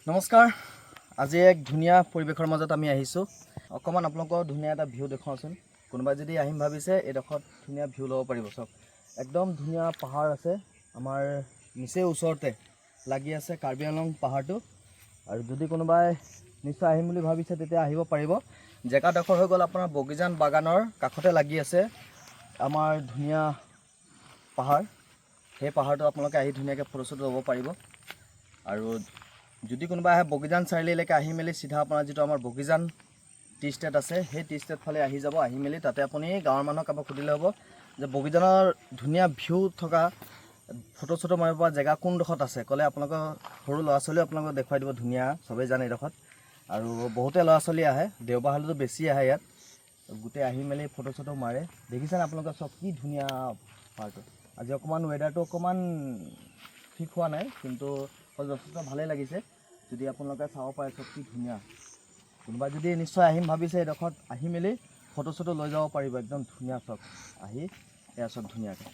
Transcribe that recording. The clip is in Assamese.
নমস্কাৰ। আজি এক ধুনীয়া পৰিৱেশৰ মাজত আমি আহিছোঁ। অকণমান আপোনালোকক ধুনীয়া এটা ভিউ দেখুৱাওঁচোন। কোনোবাই যদি আহিম ভাবিছে এইডোখৰত ধুনীয়া ভিউ ল'ব পাৰিব। চাওক, একদম ধুনীয়া পাহাৰ আছে। আমাৰ নিচেই ওচৰতে লাগি আছে কাৰ্বি আংলং পাহাৰটো। আৰু যদি কোনোবাই নিশ্চয় আহিম বুলি ভাবিছে তেতিয়া আহিব পাৰিব। জেগাডোখৰ হৈ গ'ল আপোনাৰ বগীজান বাগানৰ কাষতে লাগি আছে আমাৰ ধুনীয়া পাহাৰ। সেই পাহাৰটো আপোনালোকে আহি ধুনীয়াকৈ ফটো চটো ল'ব পাৰিব। আৰু যদি কোনোবা আহে বগীজান চাৰিআলিলৈকে আহি মেলি চিধা আপোনাৰ যিটো আমাৰ বগীজান টি ষ্টেট আছে, সেই টি ষ্টেট ফালে আহি যাব। আহি মেলি তাতে আপুনি গাঁৱৰ মানুহক কাৰোবাক সুধিলে হ'ব যে বগীজানৰ ধুনীয়া ভিউ থকা ফটো চটো মাৰিব পৰা জেগা কোনডোখৰত আছে। ক'লে আপোনালোকৰ সৰু ল'ৰা ছোৱালীও আপোনালোকক দেখুৱাই দিব। ধুনীয়া, চবেই জানে এইডোখৰত। আৰু বহুতে ল'ৰা ছোৱালী আহে, দেওবাৰ হ'লেতো বেছি আহে ইয়াত। গোটেই আহি মেলি ফটো চটো মাৰে। দেখিছেনে আপোনালোকে চব কি ধুনীয়া পাহাৰটো। আজি অকণমান ৱেডাৰটো অকণমান ঠিক হোৱা নাই, কিন্তু যথেষ্ট ভালেই লাগিছে। যদি আপোনালোকে চাব পাৰে চব কি ধুনীয়া। কোনোবাই যদি নিশ্চয় আহিম ভাবিছে এইডোখৰত আহি মেলি ফটো চটো লৈ যাব পাৰিব। একদম ধুনীয়া চব আহি এয়া চব ধুনীয়াকৈ।